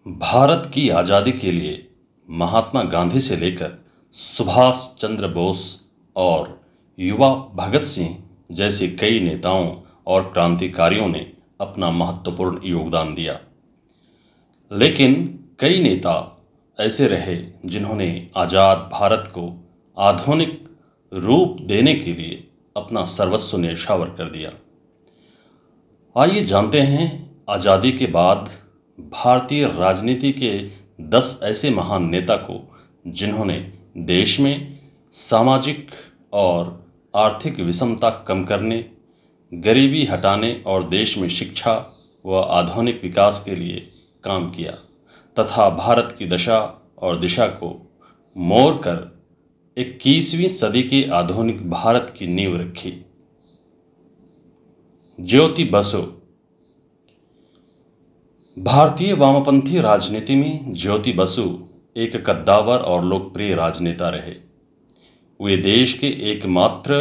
भारत की आज़ादी के लिए महात्मा गांधी से लेकर सुभाष चंद्र बोस और युवा भगत सिंह जैसे कई नेताओं और क्रांतिकारियों ने अपना महत्वपूर्ण योगदान दिया। लेकिन कई नेता ऐसे रहे जिन्होंने आज़ाद भारत को आधुनिक रूप देने के लिए अपना सर्वस्व न्यौछावर कर दिया। आइए जानते हैं आज़ादी के बाद भारतीय राजनीति के 10 ऐसे महान नेता को जिन्होंने देश में सामाजिक और आर्थिक विषमता कम करने, गरीबी हटाने और देश में शिक्षा व आधुनिक विकास के लिए काम किया तथा भारत की दशा और दिशा को मोड़कर 21वीं सदी के आधुनिक भारत की नींव रखी। ज्योति बसु। भारतीय वामपंथी राजनीति में ज्योति बसु एक कद्दावर और लोकप्रिय राजनेता रहे। वे देश के एकमात्र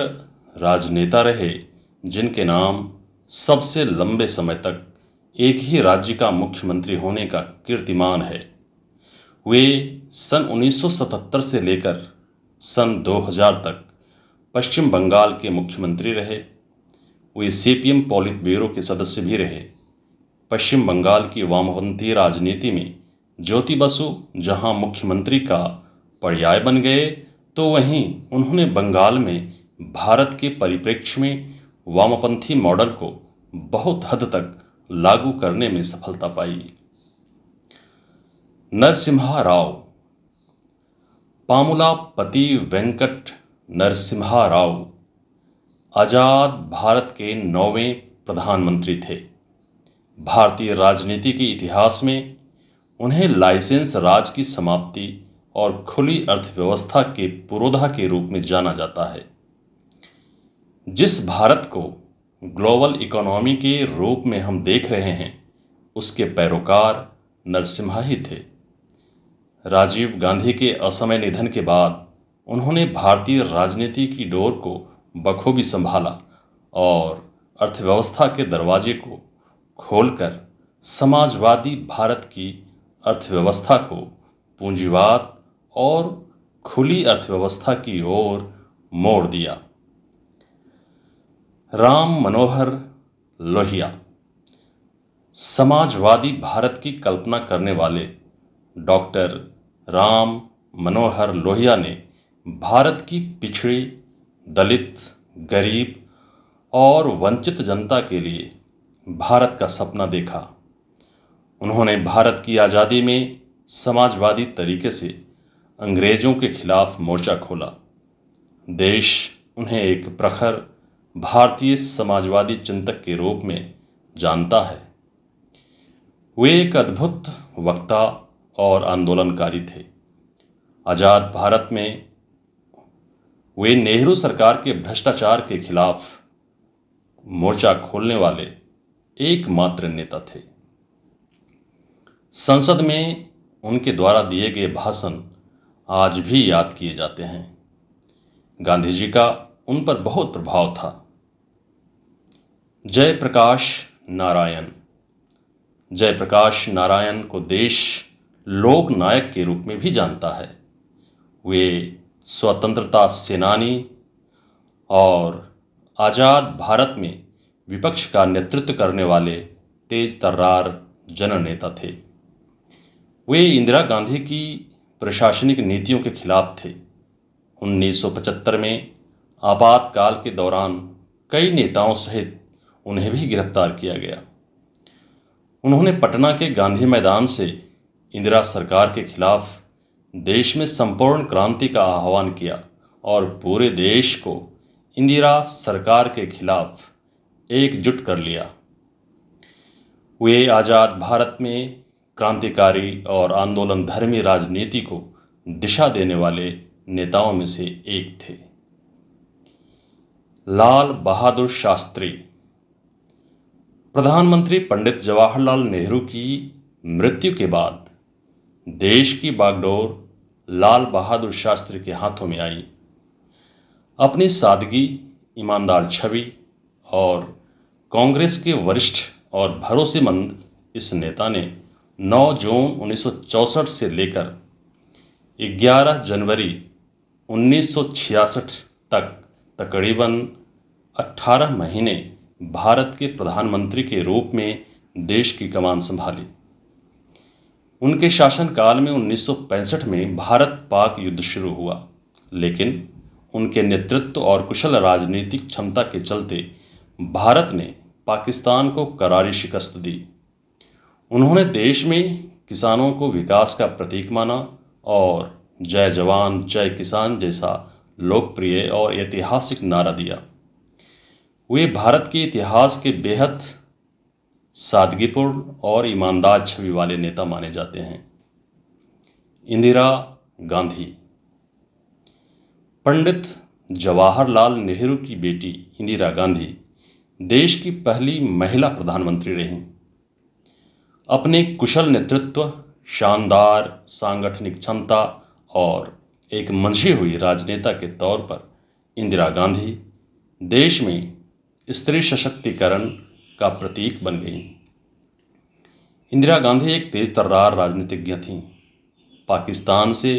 राजनेता रहे जिनके नाम सबसे लंबे समय तक एक ही राज्य का मुख्यमंत्री होने का कीर्तिमान है। वे सन 1977 से लेकर सन 2000 तक पश्चिम बंगाल के मुख्यमंत्री रहे। वे सीपीएम पॉलिट ब्यूरो के सदस्य भी रहे। पश्चिम बंगाल की वामपंथी राजनीति में ज्योति बसु जहां मुख्यमंत्री का पर्याय बन गए, तो वहीं उन्होंने बंगाल में भारत के परिप्रेक्ष्य में वामपंथी मॉडल को बहुत हद तक लागू करने में सफलता पाई। नरसिम्हा राव। पामुलापति वेंकट नरसिम्हा राव आजाद भारत के 9वें प्रधानमंत्री थे। भारतीय राजनीति के इतिहास में उन्हें लाइसेंस राज की समाप्ति और खुली अर्थव्यवस्था के पुरोधा के रूप में जाना जाता है। जिस भारत को ग्लोबल इकोनॉमी के रूप में हम देख रहे हैं, उसके पैरोकार नरसिम्हा ही थे। राजीव गांधी के असमय निधन के बाद उन्होंने भारतीय राजनीति की डोर को बखूबी संभाला और अर्थव्यवस्था के दरवाजे को खोलकर समाजवादी भारत की अर्थव्यवस्था को पूंजीवाद और खुली अर्थव्यवस्था की ओर मोड़ दिया। राम मनोहर लोहिया। समाजवादी भारत की कल्पना करने वाले डॉक्टर राम मनोहर लोहिया ने भारत की पिछड़ी, दलित, गरीब और वंचित जनता के लिए भारत का सपना देखा। उन्होंने भारत की आज़ादी में समाजवादी तरीके से अंग्रेज़ों के खिलाफ मोर्चा खोला। देश उन्हें एक प्रखर भारतीय समाजवादी चिंतक के रूप में जानता है। वे एक अद्भुत वक्ता और आंदोलनकारी थे। आज़ाद भारत में वे नेहरू सरकार के भ्रष्टाचार के खिलाफ मोर्चा खोलने वाले एकमात्र नेता थे। संसद में उनके द्वारा दिए गए भाषण आज भी याद किए जाते हैं। गांधी जी का उन पर बहुत प्रभाव था। जयप्रकाश नारायण। जयप्रकाश नारायण को देश लोक नायक के रूप में भी जानता है। वे स्वतंत्रता सेनानी और आज़ाद भारत में विपक्ष का नेतृत्व करने वाले तेज तर्रार जननेता थे। वे इंदिरा गांधी की प्रशासनिक नीतियों के खिलाफ थे। 1975 में आपातकाल के दौरान कई नेताओं सहित उन्हें भी गिरफ्तार किया गया। उन्होंने पटना के गांधी मैदान से इंदिरा सरकार के खिलाफ देश में संपूर्ण क्रांति का आह्वान किया और पूरे देश को इंदिरा सरकार के खिलाफ एकजुट कर लिया। वे आज़ाद भारत में क्रांतिकारी और आंदोलन धर्मी राजनीति को दिशा देने वाले नेताओं में से एक थे। लाल बहादुर शास्त्री। प्रधानमंत्री पंडित जवाहरलाल नेहरू की मृत्यु के बाद देश की बागडोर लाल बहादुर शास्त्री के हाथों में आई। अपनी सादगी, ईमानदार छवि और कांग्रेस के वरिष्ठ और भरोसेमंद इस नेता ने 9 जून 1964 से लेकर 11 जनवरी 1966 तक तकरीबन 18 महीने भारत के प्रधानमंत्री के रूप में देश की कमान संभाली। उनके शासनकाल में 1965 में भारत पाक युद्ध शुरू हुआ, लेकिन उनके नेतृत्व और कुशल राजनीतिक क्षमता के चलते भारत ने पाकिस्तान को करारी शिकस्त दी। उन्होंने देश में किसानों को विकास का प्रतीक माना और जय जवान जय किसान जैसा लोकप्रिय और ऐतिहासिक नारा दिया। वे भारत के इतिहास के बेहद सादगीपूर्ण और ईमानदार छवि वाले नेता माने जाते हैं। इंदिरा गांधी। पंडित जवाहरलाल नेहरू की बेटी इंदिरा गांधी देश की पहली महिला प्रधानमंत्री रहीं। अपने कुशल नेतृत्व, शानदार सांगठनिक क्षमता और एक मंझी हुई राजनेता के तौर पर इंदिरा गांधी देश में स्त्री सशक्तिकरण का प्रतीक बन गईं। इंदिरा गांधी एक तेज तर्रार राजनीतिज्ञ थीं। पाकिस्तान से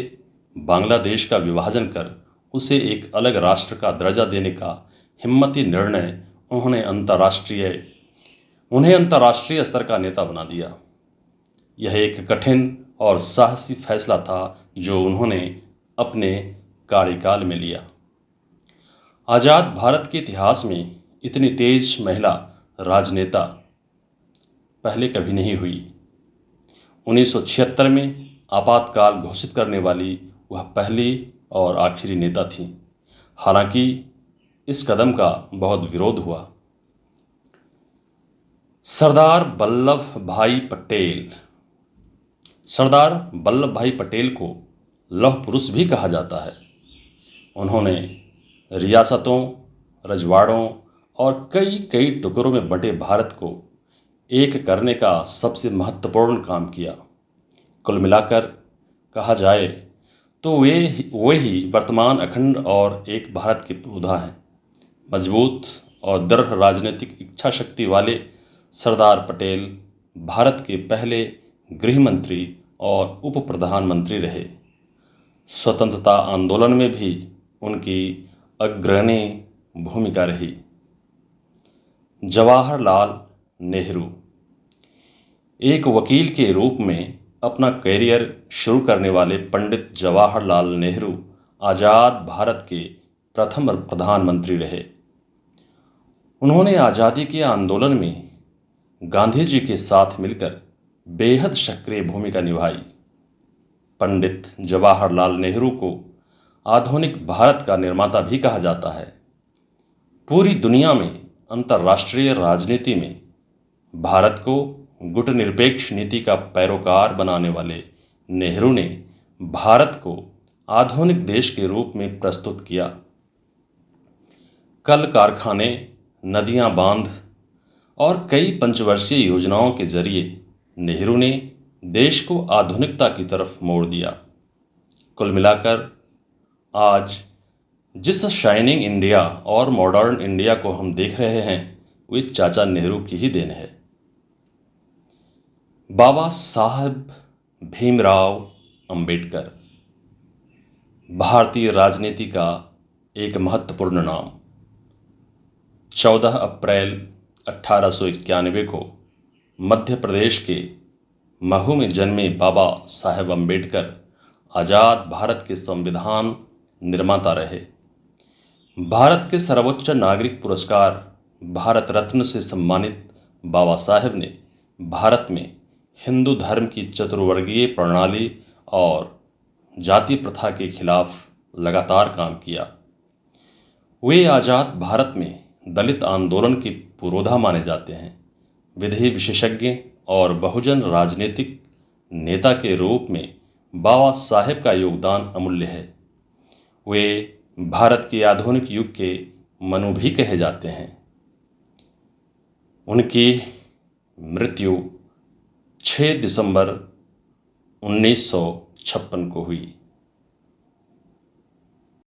बांग्लादेश का विभाजन कर उसे एक अलग राष्ट्र का दर्जा देने का हिम्मती निर्णय उन्हें अंतर्राष्ट्रीय स्तर का नेता बना दिया। यह एक कठिन और साहसी फैसला था जो उन्होंने अपने कार्यकाल में लिया। आज़ाद भारत के इतिहास में इतनी तेज महिला राजनेता पहले कभी नहीं हुई। 1976 में आपातकाल घोषित करने वाली वह पहली और आखिरी नेता थी। हालांकि इस कदम का बहुत विरोध हुआ। सरदार वल्लभ भाई पटेल। सरदार वल्लभ भाई पटेल को लौह पुरुष भी कहा जाता है। उन्होंने रियासतों, रजवाड़ों और कई टुकड़ों में बंटे भारत को एक करने का सबसे महत्वपूर्ण काम किया। कुल मिलाकर कहा जाए तो वे ही वर्तमान अखंड और एक भारत के पुरोधा हैं। मजबूत और दृढ़ राजनीतिक इच्छा शक्ति वाले सरदार पटेल भारत के पहले गृह मंत्री और उप प्रधानमंत्री रहे। स्वतंत्रता आंदोलन में भी उनकी अग्रणी भूमिका रही। जवाहरलाल नेहरू। एक वकील के रूप में अपना कैरियर शुरू करने वाले पंडित जवाहरलाल नेहरू आज़ाद भारत के प्रथम प्रधानमंत्री रहे। उन्होंने आज़ादी के आंदोलन में गांधी जी के साथ मिलकर बेहद सक्रिय भूमिका निभाई। पंडित जवाहरलाल नेहरू को आधुनिक भारत का निर्माता भी कहा जाता है। पूरी दुनिया में अंतर्राष्ट्रीय राजनीति में भारत को गुटनिरपेक्ष नीति का पैरोकार बनाने वाले नेहरू ने भारत को आधुनिक देश के रूप में प्रस्तुत किया। कल कारखाने, नदियां, बांध और कई पंचवर्षीय योजनाओं के जरिए नेहरू ने देश को आधुनिकता की तरफ मोड़ दिया। कुल मिलाकर आज जिस शाइनिंग इंडिया और मॉडर्न इंडिया को हम देख रहे हैं वो चाचा नेहरू की ही देन है। बाबा साहब भीमराव अंबेडकर। भारतीय राजनीति का एक महत्वपूर्ण नाम। 14 अप्रैल 1891 को मध्य प्रदेश के महू में जन्मे बाबा साहेब अंबेडकर आज़ाद भारत के संविधान निर्माता रहे। भारत के सर्वोच्च नागरिक पुरस्कार भारत रत्न से सम्मानित बाबा साहेब ने भारत में हिंदू धर्म की चतुर्वर्गीय प्रणाली और जाति प्रथा के खिलाफ लगातार काम किया। वे आज़ाद भारत में दलित आंदोलन के पुरोधा माने जाते हैं। विधि विशेषज्ञ और बहुजन राजनीतिक नेता के रूप में बाबा साहेब का योगदान अमूल्य है। वे भारत के आधुनिक युग के मनु भी कहे जाते हैं। उनकी मृत्यु 6 दिसंबर 1956 को हुई।